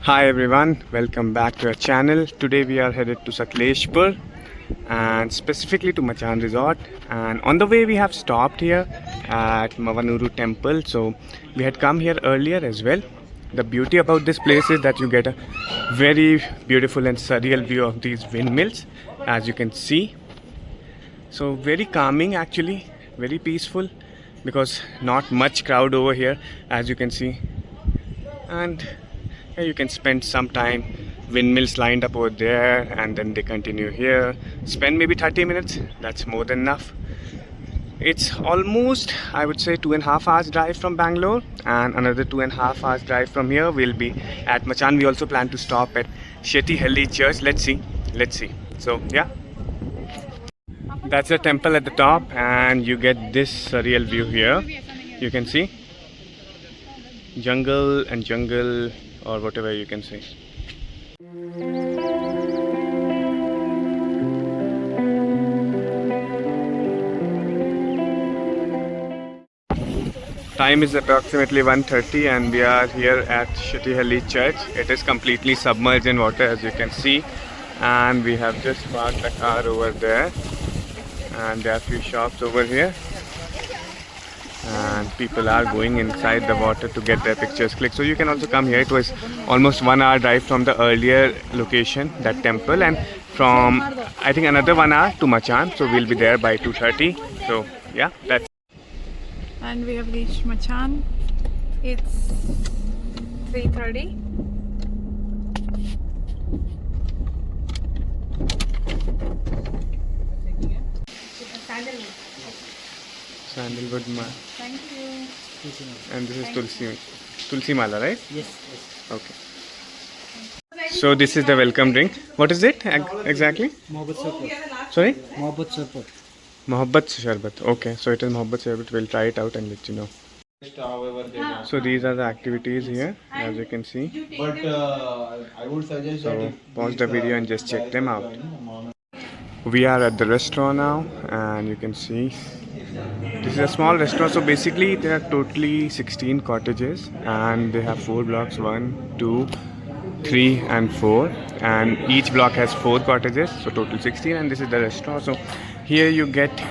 Hi everyone, welcome back to our channel. Today we are headed to Sakhleshpur and specifically to Machaan Resort, and on the way we have stopped here at Mavanuru Temple. So we had come here earlier as well. The beauty about this place is that you get a very beautiful and surreal view of these windmills, as you can see. So very calming actually, very peaceful, because not much crowd over here, as you can see. And yeah, you can spend some time, windmills lined up over there, and then they continue here, spend maybe 30 minutes. That's more than enough. It's almost, I would say, 2.5 hours drive from Bangalore, and another 2.5 hours drive from here. We'll be at Machaan. We also plan to stop at Shettihalli Church. Let's see. So yeah, that's the temple at the top, and you get this surreal view here. You can see jungle and jungle, or whatever you can say. Time is approximately 1:30 and we are here at Shettihalli Church. It is completely submerged in water, as you can see, and we have just parked the car over there, and there are a few shops over here, and people are going inside the water to get their pictures clicked. So you can also come here. It was almost 1 hour drive from the earlier location, that temple, and from I think another 1 hour to Machaan. So we'll be there by 2:30. So yeah, that's. And we have reached Machaan. It's 3:30. Sandalwood mala. Thank you. And this is Tulsi mala, right? Yes. Okay. So this is the welcome drink. What is it exactly? Mohabbat Sarpat. Sorry? Mohabbat Sarpat. Mohabbat Sharbat. Okay, so it is Mohabbat Sharbat. We'll try it out and let you know. So these are the activities here, as you can see. But I would suggest that So if pause the video and just check them out. We are at the restaurant now, and you can see this is a small restaurant. So basically there are totally 16 cottages, and they have 4 blocks, 1, 2, 3 and 4, and each block has 4 cottages, so total 16. And this is the restaurant. So here you get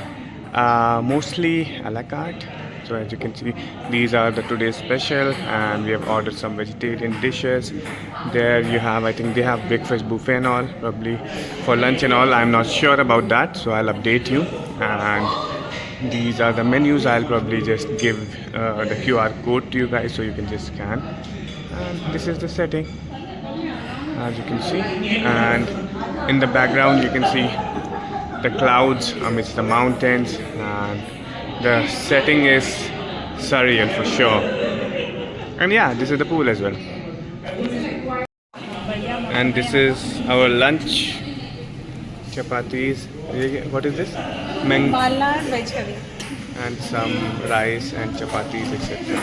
mostly a la carte. So as you can see, these are the today's special, and we have ordered some vegetarian dishes. There you have, I think they have breakfast buffet and all, probably for lunch and all. I'm not sure about that, so I'll update you. And these are the menus. I'll probably just give the QR code to you guys, so you can just scan. And this is the setting, as you can see, and in the background you can see the clouds amidst the mountains, and the setting is surreal for sure. And yeah, this is the pool as well. And this is our lunch. Chapatis. What is this? Bala and veg curry. And some rice and chapatis, etc.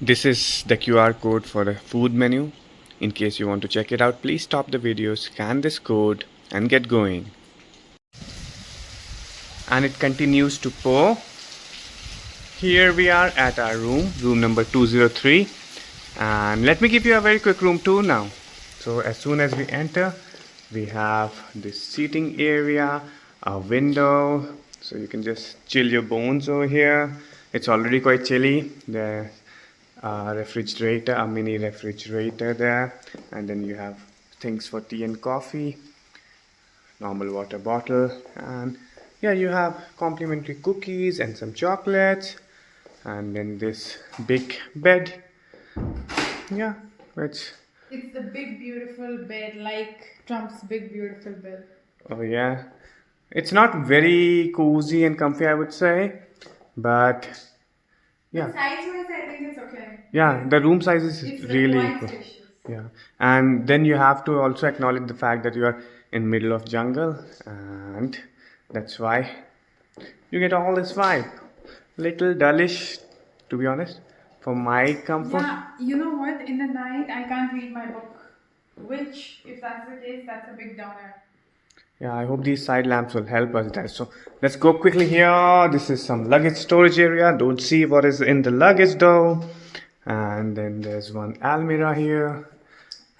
This is the QR code for the food menu. In case you want to check it out, please stop the video, scan this code and get going. And it continues to pour. Here we are at our room number 203, and let me give you a very quick room tour now. So as soon as we enter, we have this seating area, a window, so you can just chill your bones over here. It's already quite chilly. There's a refrigerator, a mini refrigerator there, and then you have things for tea and coffee, normal water bottle, and yeah, you have complimentary cookies and some chocolates, and then this big bed. Yeah, it's It's the big beautiful bed, like Trump's big beautiful bed. oh yeah, it's not very cozy and comfy, I would say, but yeah, Size-wise, I think it's okay. yeah, the room size is It's really quite good. spacious. Yeah, and then you have to also acknowledge the fact that you are in middle of jungle, and that's why you get all this vibe. Little dullish, to be honest, for my comfort. Yeah, you know what? In the night, I can't read my book. Which, if that's the case, that's a big downer. Yeah, I hope these side lamps will help us there. So let's go quickly here. This is some luggage storage area. Don't see what is in the luggage though. And then there's one almirah here.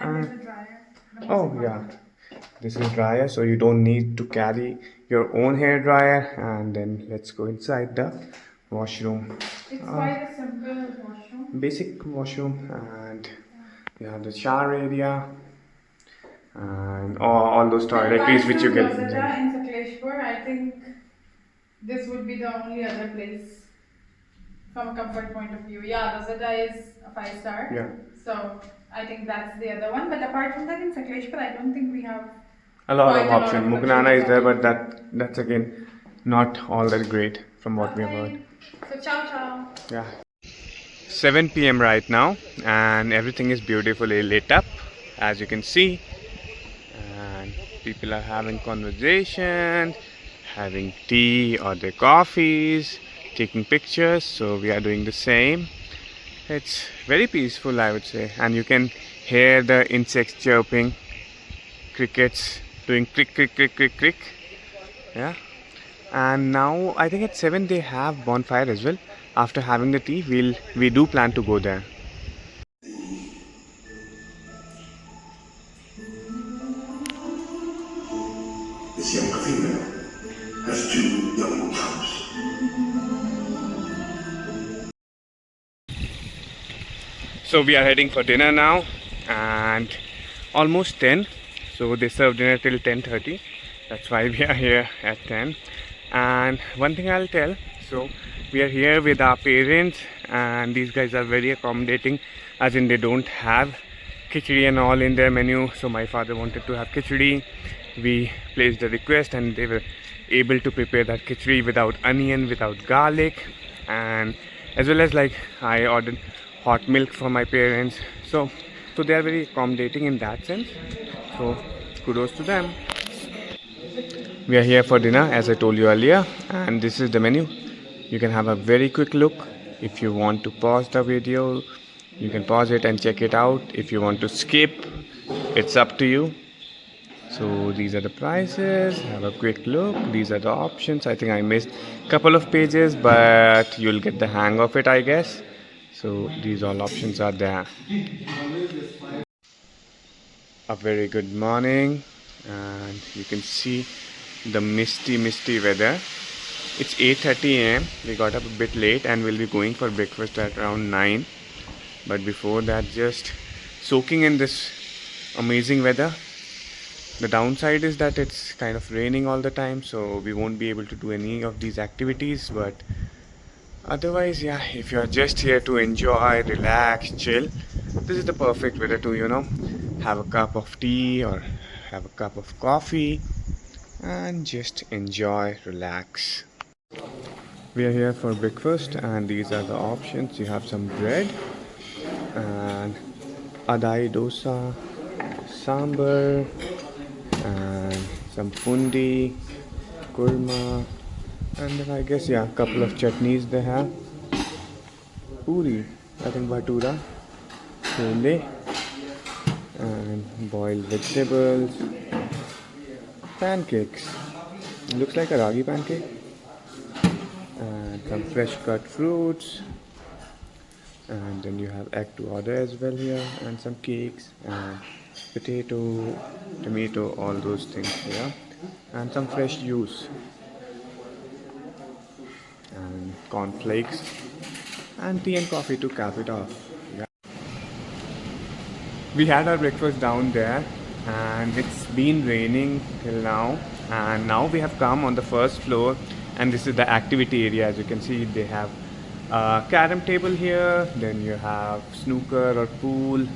And there's a dryer. The most Oh important. yeah, this is dryer, so you don't need to carry your own hair dryer. And then let's go inside the washroom. It's quite a simple washroom. Basic washroom, and you have the shower area and all those toiletries which you get. Lazada in Sakhleshpur, I think this would be the only other place from a comfort point of view. Yeah, Lazada is a 5-star. Yeah. So I think that's the other one. But apart from that, in Sakhleshpur, I don't think we have A lot quite of a lot options. of Muknana is there, luxury. but that's again not all that great from what we have heard. So ciao ciao. Yeah. 7 p.m. right now, and everything is beautifully lit up, as you can see. And people are having conversations, having tea or their coffees, taking pictures. So we are doing the same. It's very peaceful, I would say, and you can hear the insects chirping, crickets doing crick crick crick crick crick. Yeah. And now I think at 7 they have bonfire as well. After having the tea, we do plan to go there. This young female has 2 young cubs. So we are heading for dinner now, and almost 10. So they serve dinner till 10:30. That's why we are here at 10. And one thing I'll tell, so we are here with our parents, and these guys are very accommodating, as in they don't have khichdi and all in their menu. So my father wanted to have khichdi. We placed a request and they were able to prepare that khichdi without onion, without garlic, and as well as like I ordered hot milk for my parents. So they are very accommodating in that sense. So kudos to them. We are here for dinner, as I told you earlier, and this is the menu. You can have a very quick look. If you want to pause the video, you can pause it and check it out. If you want to skip, it's up to you. So these are the prices. Have a quick look. These are the options. I think I missed a couple of pages, but you'll get the hang of it, I guess. So these all options are there. A very good morning, and you can see the misty weather. It's 8:30 a.m. We got up a bit late and we'll be going for breakfast at around 9. But before that, just soaking in this amazing weather. The downside is that it's kind of raining all the time, so we won't be able to do any of these activities. But otherwise, yeah, if you're just here to enjoy, relax, chill, this is the perfect weather to, have a cup of tea or have a cup of coffee and just enjoy, relax. We are here for breakfast, and these are the options. You have some bread and adai dosa, sambar, and some pundi, kurma, and then I guess, yeah, a couple of chutneys they have. Puri, I think bhatura, chole, and boiled vegetables, pancakes. Looks like a ragi pancake. And some fresh cut fruits. And then you have egg to order as well here, and some cakes and potato, tomato, all those things here, and some fresh juice and cornflakes and tea and coffee to cap it off. Yeah. We had our breakfast down there, and it's been raining till now, and now we have come on the first floor, and this is the activity area. As you can see, they have a carom table here, then you have snooker or pool,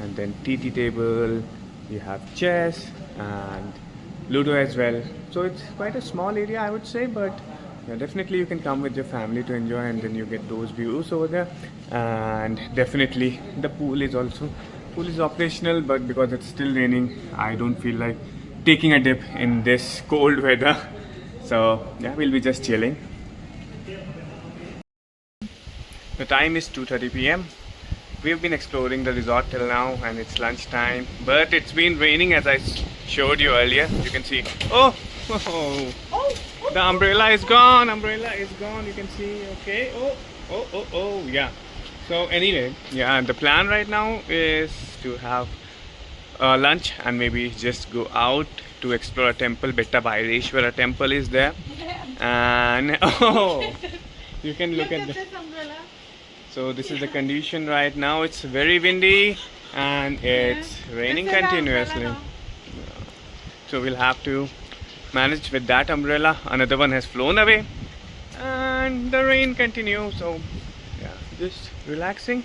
and then TT table, you have chess and Ludo as well. So it's quite a small area, I would say, but yeah, definitely you can come with your family to enjoy, and then you get those views over there. And definitely the pool is operational, but because it's still raining, I don't feel like taking a dip in this cold weather. So yeah, we'll be just chilling. The time is 2:30 p.m. We've been exploring the resort till now, and it's lunchtime, but it's been raining, as I showed you earlier. You can see. Oh, the umbrella is gone. Umbrella is gone. You can see. Okay. Oh. Yeah. So anyway, yeah. The plan right now is to have lunch and maybe just go out to explore a temple. Betta Bhaireshwara Temple is there, and oh, you can look at the. So this is the condition right now. It's very windy and it's raining continuously. So we'll have to manage with that umbrella. Another one has flown away and the rain continues. So yeah, just relaxing.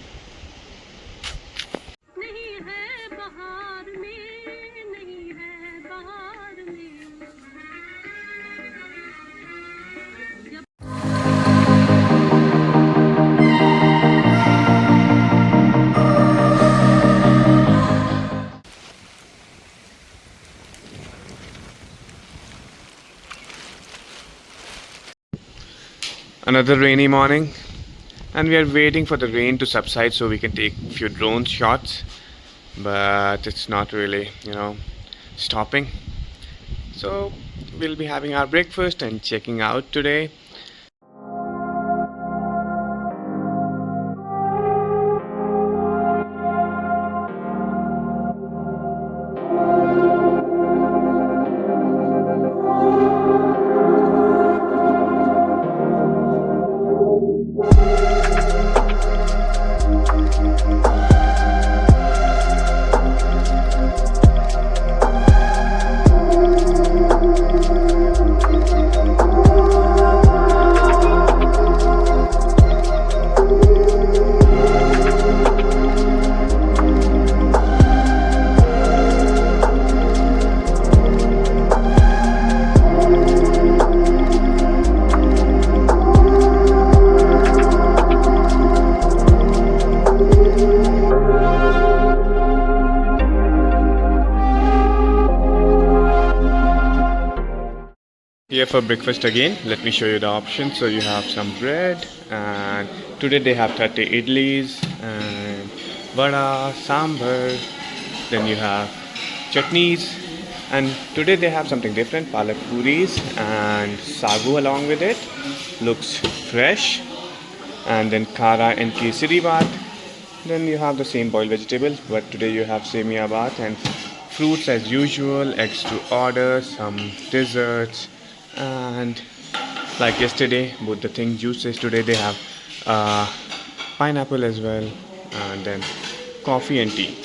Another rainy morning, and we are waiting for the rain to subside so we can take a few drone shots, but it's not really, stopping. So we'll be having our breakfast and checking out today. Here for breakfast again, let me show you the options. So you have some bread, and today they have 30 idlis and vada, sambar. Then you have chutneys, and today they have something different, palak puris and sagu along with it. Looks fresh. And then kara and kesari baat. Then you have the same boiled vegetables, but today you have semia baat and fruits as usual, eggs to order, some desserts, and like yesterday, both the thing juices. Today they have pineapple as well, and then coffee and tea.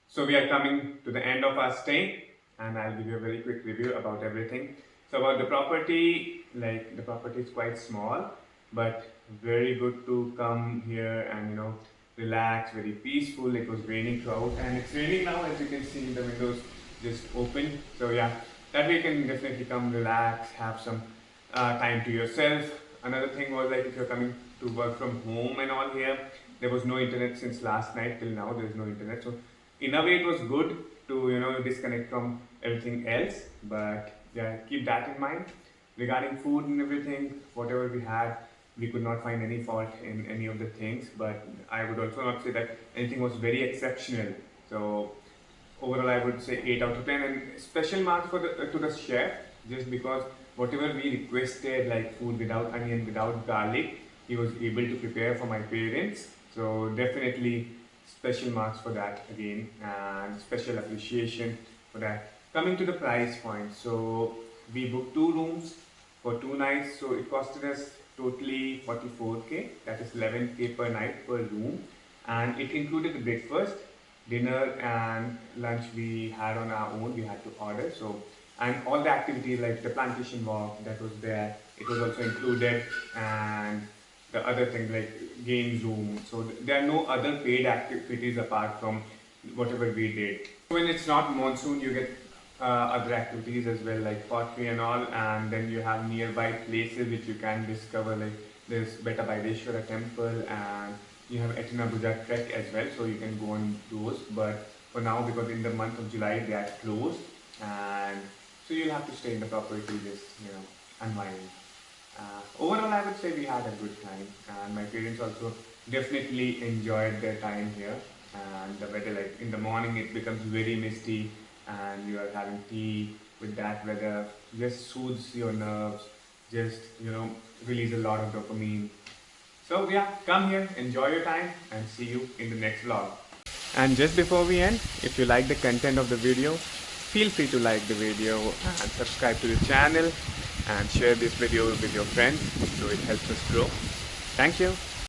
So we are coming to the end of our stay, and I'll give you a very quick review about everything. So about the property, like the property is quite small, but very good to come here and relax, very peaceful. It was raining throughout, and it's raining now, as you can see the windows just open. So yeah, that way you can definitely come relax, have some time to yourself. Another thing was, like, if you're coming to work from home and all here, there was no internet since last night till now. There is no internet, so in a way it was good to disconnect from everything else. But yeah, keep that in mind. Regarding food and everything, whatever we had, we could not find any fault in any of the things, but I would also not say that anything was very exceptional. So overall I would say 8 out of 10, and special marks for to the chef, just because whatever we requested, like food without onion, without garlic, he was able to prepare for my parents. So definitely special marks for that again, and special appreciation for that. Coming to the price point, so we booked 2 rooms for 2 nights, so it costed us totally 44k, that is 11k per night per room, and it included the breakfast, dinner and lunch we had on our own, we had to order. So, and all the activities like the plantation walk that was there, it was also included, and the other thing like game zoom. So there are no other paid activities apart from whatever we did. When it's not monsoon, you get other activities as well, like pottery and all, and then you have nearby places which you can discover, like there's Betta Bhaireshwara Temple, and you have Etinabuja Trek as well, so you can go on those. But for now, because in the month of July they are closed, and so you'll have to stay in the property, just unwind. Overall, I would say we had a good time, and my parents also definitely enjoyed their time here. And the weather, like in the morning, it becomes very misty, and you are having tea with that weather, just soothes your nerves, just release a lot of dopamine. So yeah, come here, enjoy your time, and see you in the next vlog. And just before we end, if you like the content of the video, feel free to like the video and subscribe to the channel and share this video with your friends so it helps us grow. Thank you.